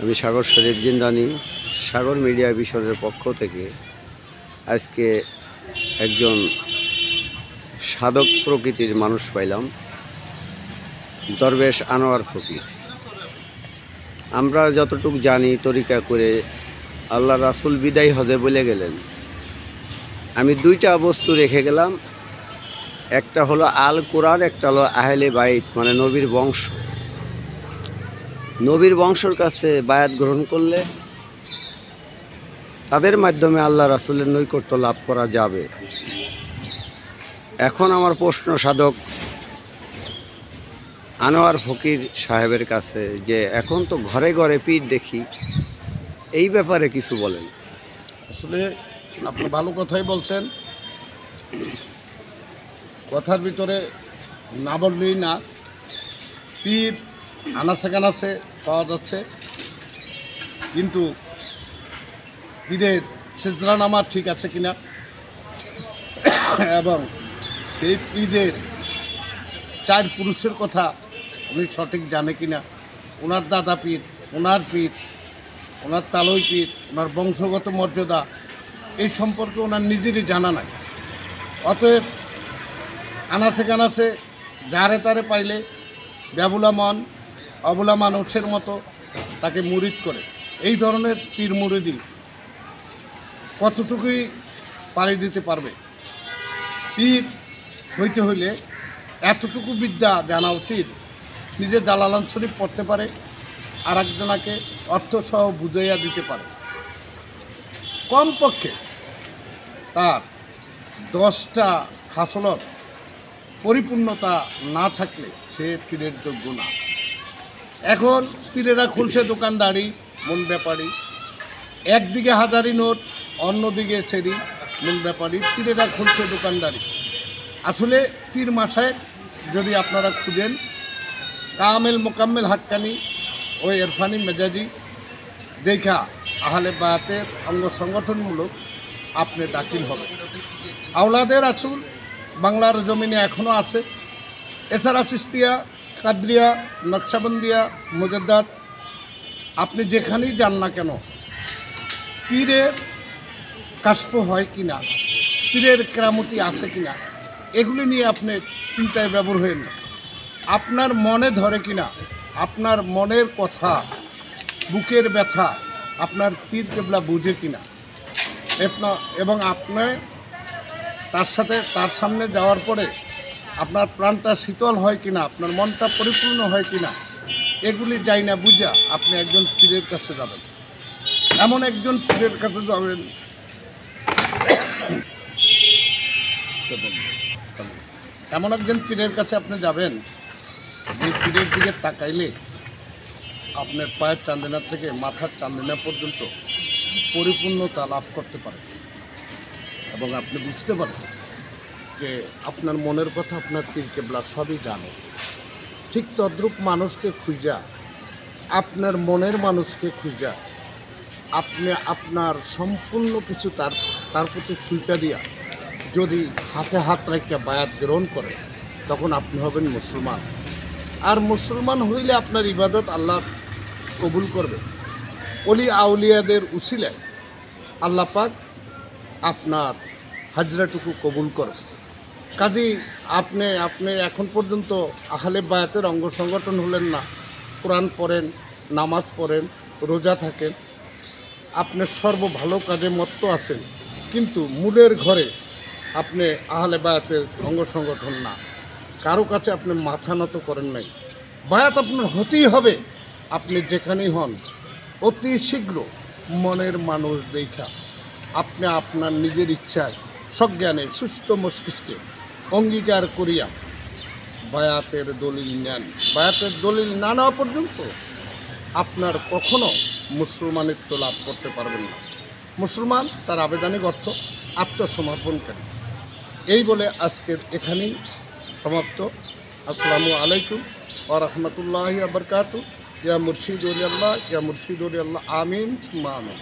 আমি সাগর শরীফ জিন্দানি সাগর মিডিয়া বিষয়ের পক্ষ থেকে আজকে একজন সাধক প্রকৃতির মানুষ পাইলাম, দরবেশ আনোয়ার ফকির। আমরা যতটুকু জানি তরিকা করে আল্লাহ রাসূল বিদায় হজে বলে গেলেন। আমি দুইটা বস্তু রেখে গেলাম, একটা হলো আল কোরআন, একটা হলো আহলে বাইত মানে নবীর বংশ। নবীর বংশের কাছে বায়াত গ্রহণ করলে তাদের মাধ্যমে আল্লাহ রাসূলের নৈকট্য লাভ করা যাবে। এখন আমার প্রশ্ন সাধক আনোয়ার ফকির সাহেবের কাছে যে এখন তো ঘরে ঘরে পীর দেখি, এই ব্যাপারে কিছু বলেন। আসলে আপনি ভালো কথাই বলছেন। কথার ভিতরে না বললেই না, পীর আনাচে কানাচে পাওয়া যাচ্ছে, কিন্তু পীরের সিজরা নামা ঠিক আছে কিনা এবং সেই পীরের চার পুরুষের কথা উনি সঠিক জানে কিনা, ওনার দাদা পীর, ওনার পীর, ওনার তালই পীর, ওনার বংশগত মর্যাদা এই সম্পর্কে ওনার নিজেরই জানা নাই। অতএব আনাচে কানাচে যারে তারে পাইলে ব্যাবুলা মন অবলা মানুষের মতো তাকে মুরিদ করে। এই ধরনের পীর মুরিদি কতটুকুই পাড়ি দিতে পারবে? পীর হইতে হইলে এতটুকু বিদ্যা জানা উচিত, নিজে জালালান শরীফ পড়তে পারে, আর একজনাকে অর্থসহ বুঝাইয়া দিতে পারে। কমপক্ষে তার 10টা খাসলত পরিপূর্ণতা না থাকলে সে পীরের যোগ্য না। এখন পীরেরা খুলছে দোকানদারি, মূল ব্যাপারী, একদিকে হাজারি নোট, অন্যদিকে ছেড়ি, মূল ব্যাপারী। পীরেরা খুলছে দোকানদারি। আসলে পীর মাসায় যদি আপনারা খুঁজেন, কামেল মোকাম্মেল হাক্কানি ও ইরফানি মেজাজি দেখা আহলে বায়াতের অঙ্গ সংগঠনমূলক আপনি দাখিল হবেন। আওলাদের রাসূল বাংলার জমিনে এখনও আছে। এছাড়া চিশতিয়া, কাদরিয়া, নকশাবন্দিয়া, মুজাদ্দাদ, আপনি যেখানেই যান না কেন, পীরের কাশফ হয় কিনা, পীরের কেরামতি আছে কিনা, এগুলি নিয়ে আপনি চিন্তায় ব্যবহার হয়ে না। আপনার মনে ধরে কিনা, আপনার মনের কথা, বুকের ব্যথা আপনার পীর কেবলা বুঝে কিনা, এবং আপনি তার সামনে যাওয়ার পরে আপনার প্রাণটা শীতল হয় কিনা, আপনার মনটা পরিপূর্ণ হয় কিনা, এগুলি যাই না বুঝা আপনি একজন পীরের কাছে যাবেন। এমন একজন পীরের কাছে যাবেন, এমন একজন পীরের কাছে আপনি যাবেন যে পীরের দিকে তাকাইলে আপনার পায়ের চান্দিনা থেকে মাথার চান্দিনা পর্যন্ত পরিপূর্ণতা লাভ করতে পারে এবং আপনি বুঝতে পারেন যে আপনার মনের কথা আপনার পীর কেবলা সবই জানে। ঠিক তদ্রূপ মানুষকে খুঁজা, আপনার মনের মানুষকে খুঁজা আপনি আপনার সম্পূর্ণ কিছু তার প্রতি ছুঁটা দিয়া যদি হাতে হাত রাখিয়া বায়াত গ্রহণ করে, তখন আপনি হবেন মুসলমান। আর মুসলমান হইলে আপনার ইবাদত আল্লাহ কবুল করবে। অলি আউলিয়াদের উসিলায় আল্লাহ পাক আপনার হাজরাটুকু কবুল করবে। কাজেই আপনি এখন পর্যন্ত আহলে বায়াতের অঙ্গ সংগঠন হলেন না, কোরআন পড়েন, নামাজ পড়েন, রোজা থাকেন, আপনি সর্ব ভালো কাজে মত্ত আছেন, কিন্তু মূলের ঘরে আপনি আহলে বায়াতের অঙ্গ সংগঠন না। কারো কাছে আপনি মাথা নত করেন নাই। বায়াত আপনার হতেই হবে, আপনি যেখানেই হন। অতি শীঘ্র মনের মানুষ দেখা আপনি আপনার নিজের ইচ্ছায় সজ্ঞানে সুস্থ মস্তিষ্কে অঙ্গীকার করিয়া বায়াতের দলিল নেন। বায়াতের দলিল না নেওয়া পর্যন্ত আপনার কখনো মুসলমানিত্ব লাভ করতে পারবেন না। মুসলমান তার আবেদনিক অর্থ আত্মসমর্পণকারী। এই বলে আজকের এখানেই সমাপ্ত। আসসালামু আলাইকুম ওয়া রাহমাতুল্লাহি ওয়া বারাকাতুহু। ইয়া মুর্শিদ ওলি আল্লাহ, ইয়া মুর্শিদ ওলি আল্লাহ, আমিন সুম্মা আমিন।